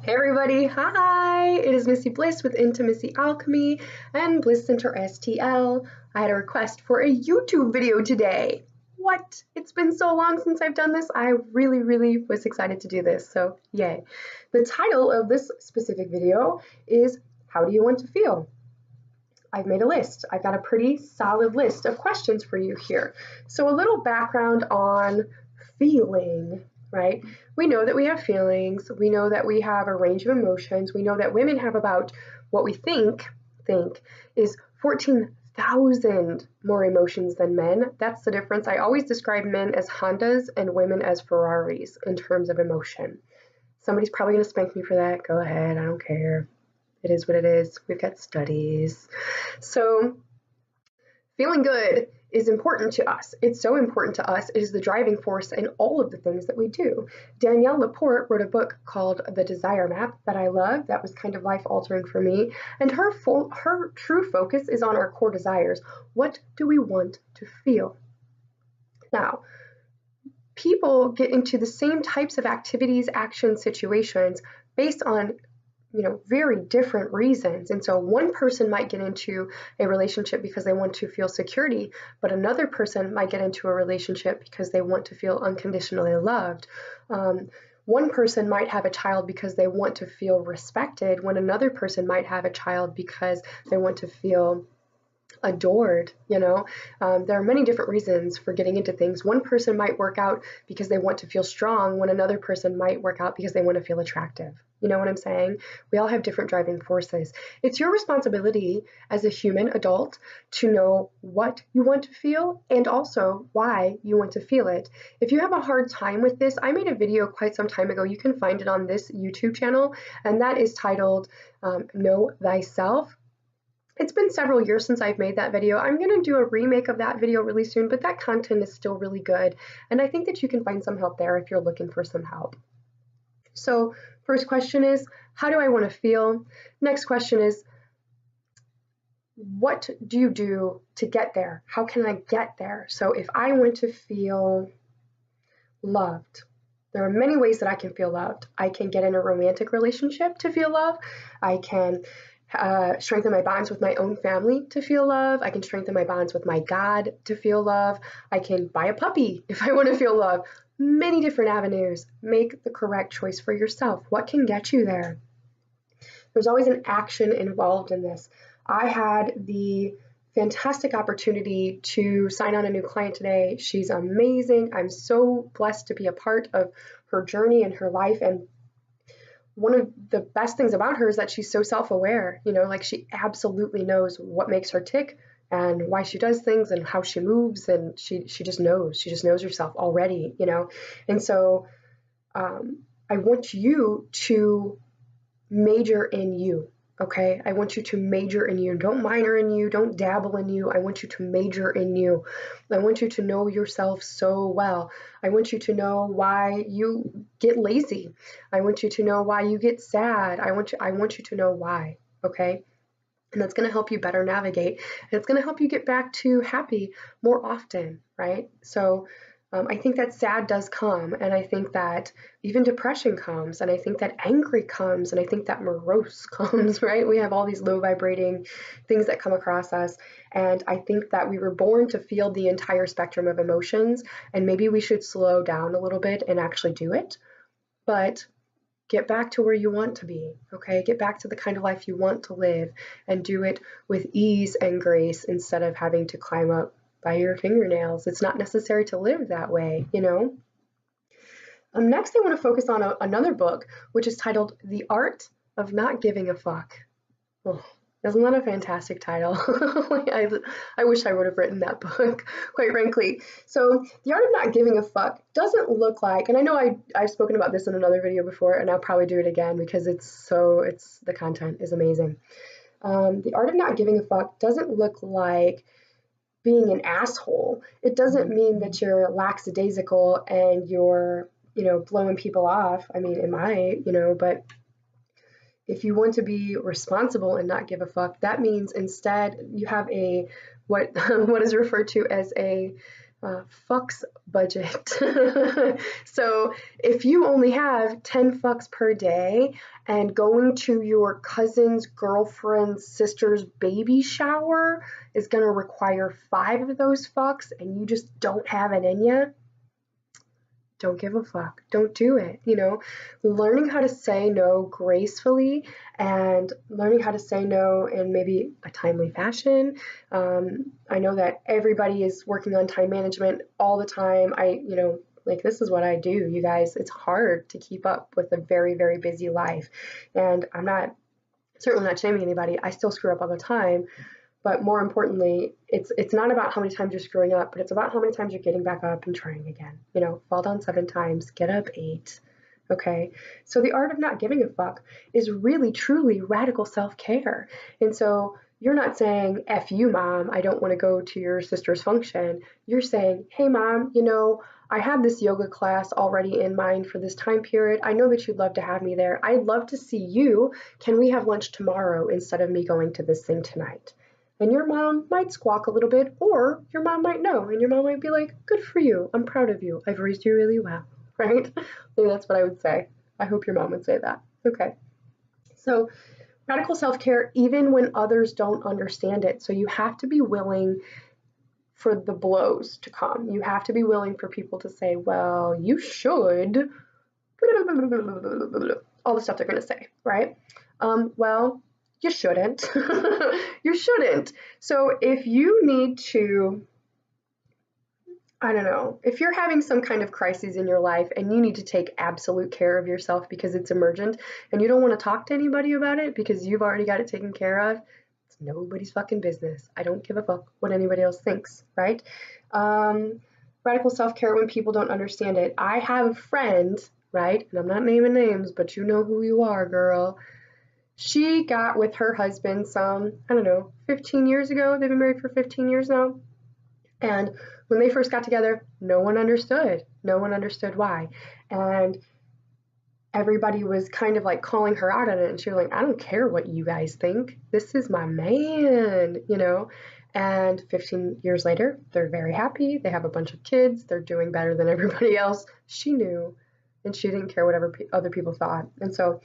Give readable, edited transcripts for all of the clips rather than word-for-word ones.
Hey everybody, hi! It is Missy Bliss with Intimacy Alchemy and Bliss Center STL. I had a request for a YouTube video today. What? It's been so long since I've done this. I really was excited to do this, so yay. The title of this specific video is How Do You Want to Feel? I've made a list. I've got a pretty solid list of questions for you here. So a little background on feeling. Right? We know that we have feelings. We know that we have a range of emotions. We know that women have about what we think is 14,000 more emotions than men. That's the difference. I always describe men as Hondas and women as Ferraris in terms of emotion. Somebody's probably going to spank me for that. Go ahead. I don't care. It is what it is. We've got studies. So feeling good is important to us. It's so important to us. It is the driving force in all of the things that we do. Danielle Laporte wrote a book called The Desire Map that I love. That was kind of life-altering for me. And her true focus is on our core desires. What do we want to feel? Now, people get into the same types of activities, actions, situations based on very different reasons. And so one person might get into a relationship because they want to feel security, but another person might get into a relationship because they want to feel unconditionally loved. One person might have a child because they want to feel respected, when another person might have a child because they want to feel adored. There are many different reasons for getting into things. One person might work out because they want to feel strong, when another person might work out because they want to feel attractive. You know what I'm saying? We all have different driving forces. It's your responsibility as a human adult to know what you want to feel and also why you want to feel it. If you have a hard time with this, I made a video quite some time ago. You can find it on this YouTube channel, and that is titled Know Thyself. It's been several years since I've made that video. I'm going to do a remake of that video really soon, but that content is still really good. And I think that you can find some help there if you're looking for some help. So first question is, how do I want to feel? Next question is, what do you do to get there? How can I get there? So if I want to feel loved, there are many ways that I can feel loved. I can get in a romantic relationship to feel love. I can strengthen my bonds with my own family to feel love. I can strengthen my bonds with my God to feel love. I can buy a puppy if I want to feel love. Many different avenues. Make the correct choice for yourself. What can get you there? There's always an action involved in this. I had the fantastic opportunity to sign on a new client today. She's amazing. I'm so blessed to be a part of her journey and her life. And one of the best things about her is that she's so self-aware, like she absolutely knows what makes her tick and why she does things and how she moves, and she just knows herself already, And so I want you to major in you, okay? I want you to major in you. Don't minor in you, don't dabble in you. I want you to major in you. I want you to know yourself so well. I want you to know why you get lazy. I want you to know why you get sad. I want you to know why, okay? And that's going to help you better navigate. And it's going to help you get back to happy more often, right? So I think that sad does come, and I think that even depression comes, and I think that angry comes, and I think that morose comes, right? We have all these low vibrating things that come across us, and I think that we were born to feel the entire spectrum of emotions, and maybe we should slow down a little bit and actually do it, but get back to where you want to be, okay? Get back to the kind of life you want to live, and do it with ease and grace instead of having to climb up by your fingernails. It's not necessary to live that way, Next, I want to focus on another book, which is titled The Art of Not Giving a Fuck. Oh, isn't that a fantastic title? I wish I would have written that book, quite frankly. So The Art of Not Giving a Fuck doesn't look like, and I know I've spoken about this in another video before, and I'll probably do it again because the content is amazing. The Art of Not Giving a Fuck doesn't look like being an asshole. It doesn't mean that you're lackadaisical and you're, blowing people off. I mean, it might, but if you want to be responsible and not give a fuck, that means instead you have what is referred to as a fucks budget. So if you only have 10 fucks per day and going to your cousin's girlfriend's sister's baby shower is going to require 5 of those fucks and you just don't have it in you, don't give a fuck. Don't do it. Learning how to say no gracefully and learning how to say no in maybe a timely fashion. I know that everybody is working on time management all the time. This is what I do, you guys. It's hard to keep up with a very, very busy life. And I'm certainly not shaming anybody. I still screw up all the time. But more importantly, it's not about how many times you're screwing up, but it's about how many times you're getting back up and trying again. Fall down 7 times, get up 8. Okay? So the art of not giving a fuck is really, truly radical self-care. And so you're not saying, F you, mom, I don't want to go to your sister's function. You're saying, hey, mom, I have this yoga class already in mind for this time period. I know that you'd love to have me there. I'd love to see you. Can we have lunch tomorrow instead of me going to this thing tonight? And your mom might squawk a little bit, or your mom might know, and your mom might be like, good for you. I'm proud of you. I've raised you really well, right? Maybe that's what I would say. I hope your mom would say that. Okay. So radical self-care, even when others don't understand it. So you have to be willing for the blows to come. You have to be willing for people to say, well, you should, all the stuff they're going to say, right? Well, you shouldn't. You shouldn't. So if you need to, I don't know, if you're having some kind of crisis in your life and you need to take absolute care of yourself because it's emergent and you don't want to talk to anybody about it because you've already got it taken care of, it's nobody's fucking business. I don't give a fuck what anybody else thinks, right? Radical self-care when people don't understand it. I have a friend, right? And I'm not naming names, but you know who you are, girl. She got with her husband some, 15 years ago. They've been married for 15 years now. And when they first got together, no one understood. No one understood why. And everybody was kind of like calling her out on it. And she was like, I don't care what you guys think. This is my man, And 15 years later, they're very happy. They have a bunch of kids. They're doing better than everybody else. She knew. And she didn't care whatever other people thought. And so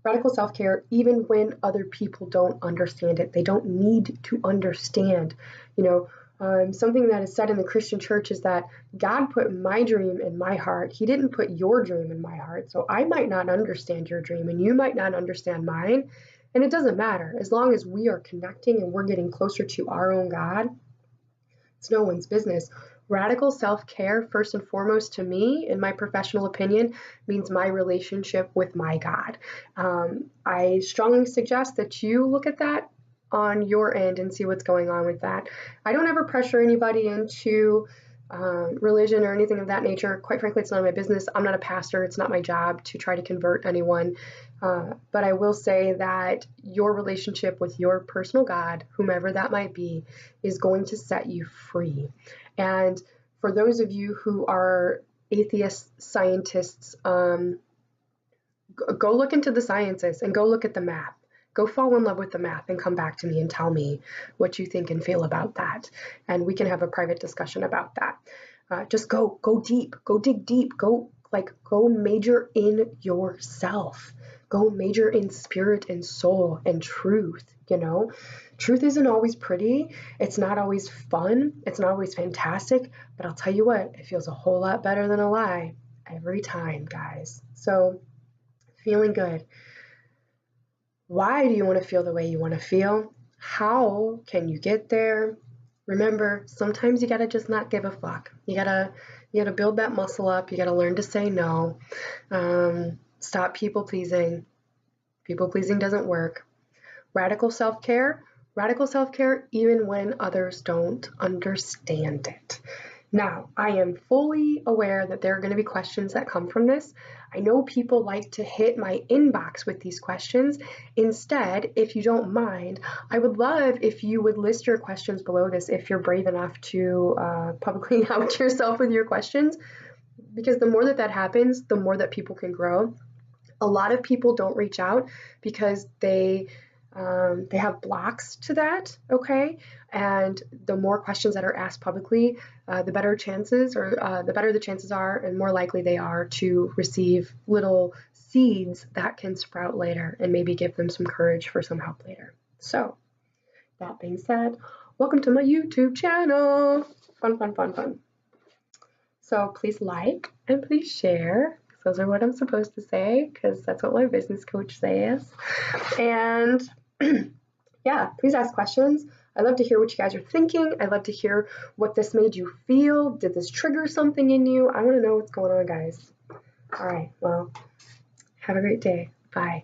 radical self-care, even when other people don't understand it, they don't need to understand. Something that is said in the Christian church is that God put my dream in my heart. He didn't put your dream in my heart. So I might not understand your dream and you might not understand mine. And it doesn't matter. As long as we are connecting and we're getting closer to our own God, it's no one's business. Radical self-care, first and foremost to me, in my professional opinion, means my relationship with my God. I strongly suggest that you look at that on your end and see what's going on with that. I don't ever pressure anybody into religion or anything of that nature. Quite frankly, it's none of my business. I'm not a pastor. It's not my job to try to convert anyone. But I will say that your relationship with your personal God, whomever that might be, is going to set you free. And for those of you who are atheist scientists, go look into the sciences and go look at the math. Go fall in love with the math and come back to me and tell me what you think and feel about that. And we can have a private discussion about that. Just go deep, go dig deep, go major in yourself. Go major in spirit and soul and truth, Truth isn't always pretty. It's not always fun. It's not always fantastic. But I'll tell you what, it feels a whole lot better than a lie every time, guys. So, feeling good. Why do you want to feel the way you want to feel? How can you get there? Remember, sometimes you gotta just not give a fuck. You gotta build that muscle up. You gotta learn to say no. Stop people pleasing. People pleasing doesn't work. Radical self-care even when others don't understand it. Now, I am fully aware that there are going to be questions that come from this. I know people like to hit my inbox with these questions. Instead, if you don't mind, I would love if you would list your questions below this if you're brave enough to publicly out yourself with your questions, because the more that happens, the more that people can grow. A lot of people don't reach out because they They have blocks to that, okay? And the more questions that are asked publicly, the better chances, or the better the chances are, and more likely they are to receive little seeds that can sprout later and maybe give them some courage for some help later. So, that being said, welcome to my YouTube channel. Fun, fun, fun, fun. So please like and please share. Those are what I'm supposed to say because that's what my business coach says. And yeah, please ask questions. I love to hear what you guys are thinking. I love to hear what this made you feel. Did this trigger something in you? I want to know what's going on, guys. All right, well, have a great day. Bye.